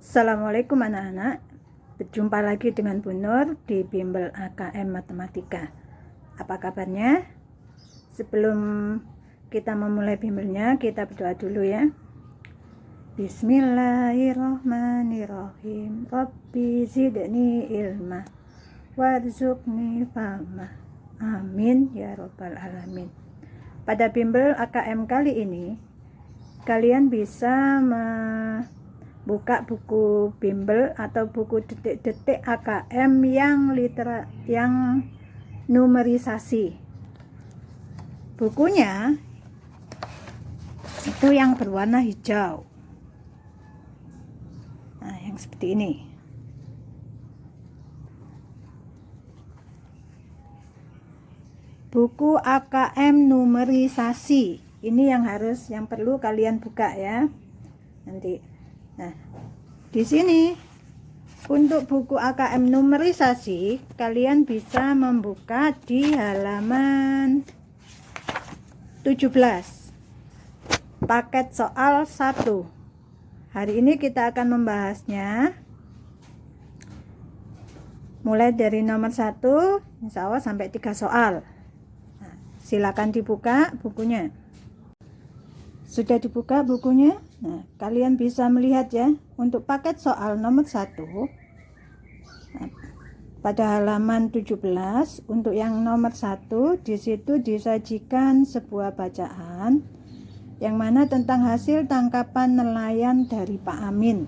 Assalamualaikum anak-anak. Berjumpa lagi dengan Bu Nur di Bimbel AKM Matematika. Apa kabarnya? Sebelum kita memulai bimbelnya, kita berdoa dulu ya. Bismillahirrahmanirrahim. Rabbi zidni ilma warzuqni fahma. Amin ya robbal alamin. Pada bimbel AKM kali ini, kalian bisa buka buku bimbel atau buku detik-detik AKM yang numerisasi. Bukunya itu yang berwarna hijau. Nah, yang seperti ini. Buku AKM numerisasi. Ini yang perlu kalian buka ya. Nanti. Nah, di sini untuk buku AKM numerisasi kalian bisa membuka di halaman 17. Paket soal 1. Hari ini kita akan membahasnya mulai dari nomor 1 insya Allah sampai 3 soal. Nah, silakan dibuka bukunya. Sudah dibuka bukunya? Nah, kalian bisa melihat ya, untuk paket soal nomor 1 pada halaman 17, untuk yang nomor 1 di situ disajikan sebuah bacaan yang mana tentang hasil tangkapan nelayan dari Pak Amin.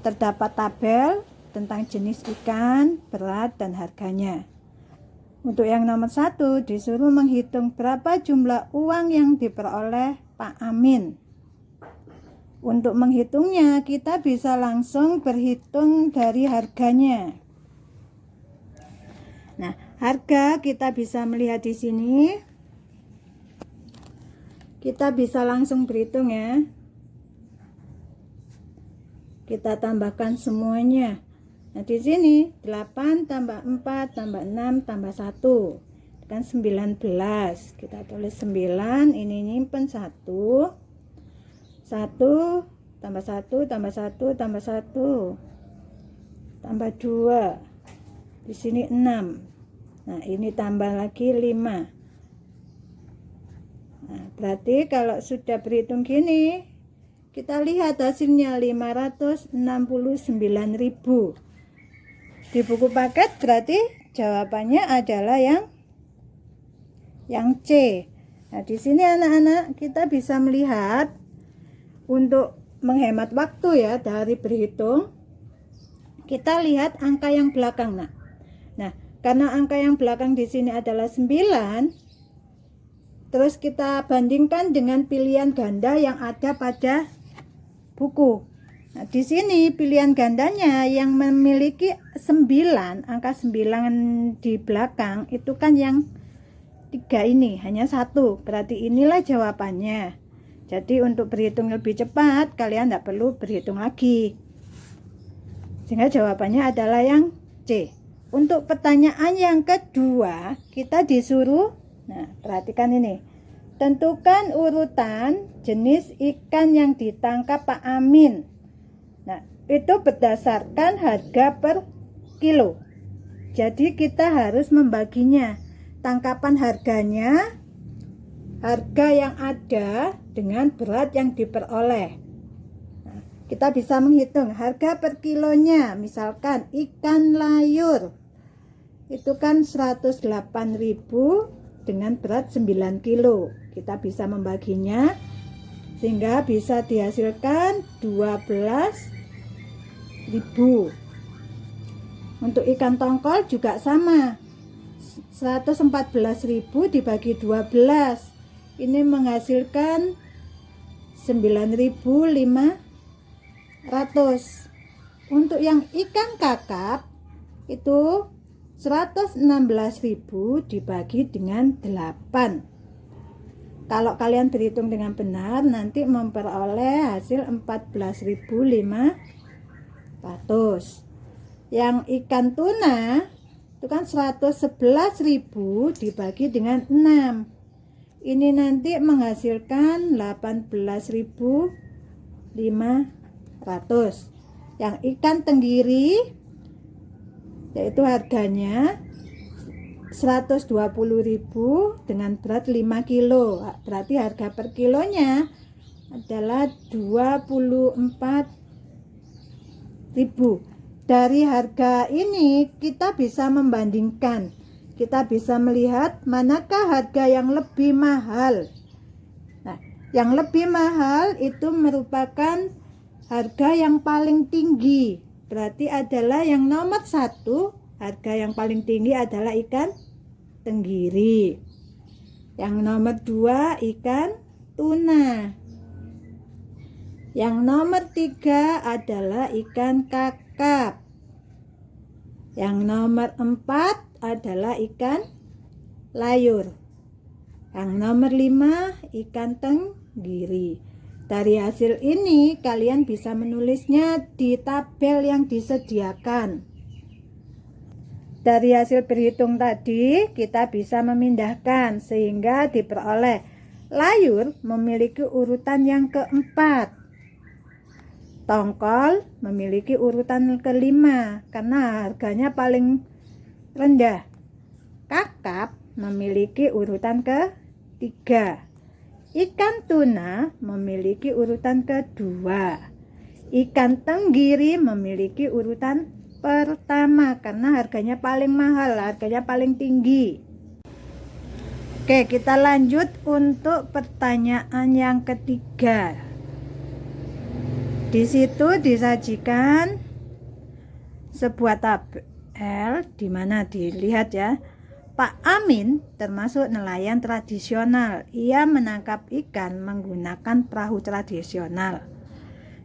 Terdapat tabel tentang jenis ikan, berat dan harganya. Untuk yang nomor 1 disuruh menghitung berapa jumlah uang yang diperoleh Pak Amin. Untuk menghitungnya kita bisa langsung berhitung dari harganya. Nah, harga kita bisa melihat di sini. Kita bisa langsung berhitung ya. Kita tambahkan semuanya. Nah, di sini 8 tambah 4 tambah 6 tambah 1 kan 19. Kita tulis 9, ini nyimpen 1 tambah 1 tambah 1 tambah 1 tambah 2, di sini 6. Nah, ini tambah lagi 5. Nah, berarti kalau sudah berhitung gini, kita lihat hasilnya 569.000. Di buku paket berarti jawabannya adalah yang C. Nah, di sini anak-anak kita bisa melihat untuk menghemat waktu ya dari berhitung, kita lihat angka yang belakang. Nah, karena angka yang belakang di sini adalah 9, terus kita bandingkan dengan pilihan ganda yang ada pada buku. Nah, di sini pilihan gandanya yang memiliki 9, angka 9 di belakang itu kan yang 3 ini, hanya 1. Berarti inilah jawabannya. Jadi untuk berhitung lebih cepat, kalian tidak perlu berhitung lagi. Sehingga jawabannya adalah yang C. Untuk pertanyaan yang kedua, kita disuruh, nah perhatikan ini. Tentukan urutan jenis ikan yang ditangkap Pak Amin. Nah, itu berdasarkan harga per kilo. Jadi kita harus membaginya. Tangkapan harganya, harga yang ada dengan berat yang diperoleh. Nah, kita bisa menghitung harga per kilonya. Misalkan ikan layur itu kan 108.000 dengan berat 9 kilo. Kita bisa membaginya sehingga bisa dihasilkan 12.000. Untuk ikan tongkol juga sama. 114.000 dibagi 12. Ini menghasilkan 9.500. Untuk yang ikan kakap itu 116.000 dibagi dengan 8. Kalau kalian berhitung dengan benar nanti memperoleh hasil 14.500. Yang ikan tuna itu kan 111.000 dibagi dengan 6. Ini nanti menghasilkan 18.500. Yang ikan tenggiri yaitu harganya 120.000 dengan berat 5 kilo. Berarti harga per kilonya adalah 24.000. Dari harga ini kita bisa membandingkan. Kita bisa melihat manakah harga yang lebih mahal. Nah, yang lebih mahal itu merupakan harga yang paling tinggi. Berarti adalah yang nomor 1, harga yang paling tinggi adalah ikan tenggiri. Yang nomor 2 ikan tuna. Yang nomor 3 adalah ikan kakap. Yang nomor 4 adalah ikan layur. Yang nomor 5 ikan tenggiri. Dari hasil ini kalian bisa menulisnya di tabel yang disediakan. Dari hasil berhitung tadi kita bisa memindahkan sehingga diperoleh layur memiliki urutan yang keempat. Tongkol memiliki urutan kelima karena harganya paling rendah. Kakap memiliki urutan ketiga. Ikan tuna memiliki urutan kedua. Ikan tenggiri memiliki urutan pertama karena harganya paling mahal, harganya paling tinggi. Oke, kita lanjut untuk pertanyaan yang ketiga. Di situ disajikan sebuah tabel di mana dilihat ya. Pak Amin termasuk nelayan tradisional. Ia menangkap ikan menggunakan perahu tradisional.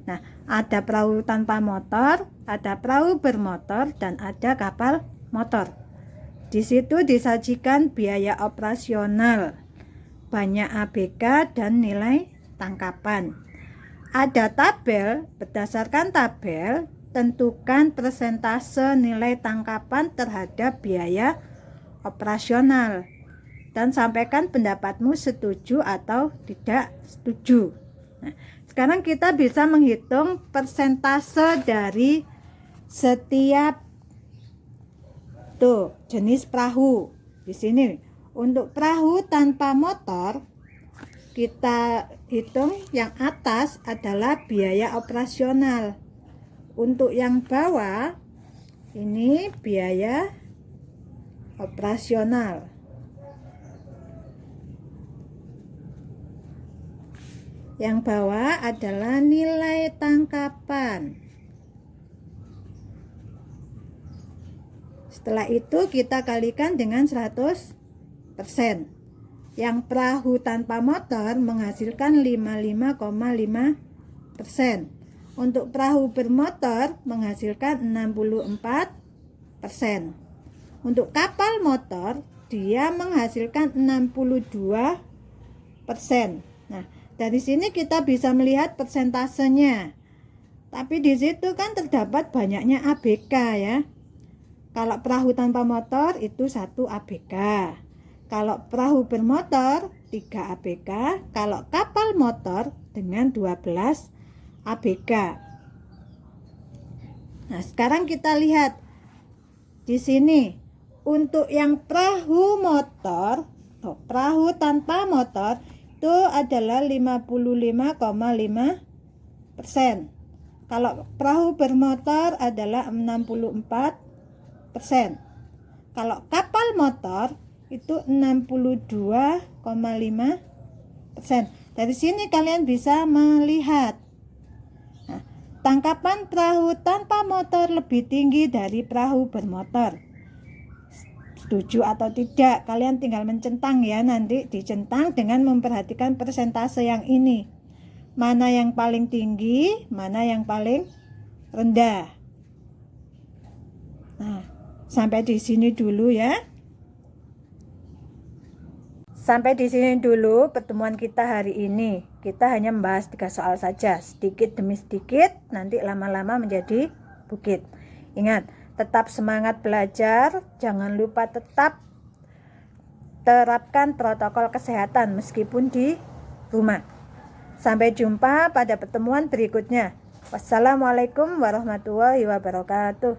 Nah, ada perahu tanpa motor, ada perahu bermotor, dan ada kapal motor. Di situ disajikan biaya operasional, banyak ABK, dan nilai tangkapan. Ada tabel, berdasarkan tabel, tentukan persentase nilai tangkapan terhadap biaya operasional. Dan sampaikan pendapatmu setuju atau tidak setuju. Nah, sekarang kita bisa menghitung persentase dari setiap jenis perahu. Di sini untuk perahu tanpa motor kita hitung yang atas adalah biaya operasional. Untuk yang bawah ini biaya operasional. Yang bawah adalah nilai tangkapan. Setelah itu kita kalikan dengan 100%. Yang perahu tanpa motor menghasilkan 55,5%. Untuk perahu bermotor menghasilkan 64%. Untuk kapal motor dia menghasilkan 62%. Nah, dari sini kita bisa melihat persentasenya. Tapi di situ kan terdapat banyaknya ABK ya. Kalau perahu tanpa motor itu 1 ABK. Kalau perahu bermotor 3 ABK. Kalau kapal motor dengan 12 ABK. Nah, sekarang kita lihat di sini untuk yang perahu motor, perahu tanpa motor itu adalah 55,5%. Kalau perahu bermotor adalah 64%. Kalau kapal motor itu 62,5%. Dari sini kalian bisa melihat tangkapan perahu tanpa motor lebih tinggi dari perahu bermotor. Setuju atau tidak? Kalian tinggal mencentang ya, nanti dicentang dengan memperhatikan persentase yang ini. Mana yang paling tinggi, mana yang paling rendah. Nah, sampai di sini dulu ya. Sampai di sini dulu pertemuan kita hari ini. Kita hanya membahas 3 soal saja, sedikit demi sedikit, nanti lama-lama menjadi bukit. Ingat, tetap semangat belajar, jangan lupa tetap terapkan protokol kesehatan meskipun di rumah. Sampai jumpa pada pertemuan berikutnya. Wassalamualaikum warahmatullahi wabarakatuh.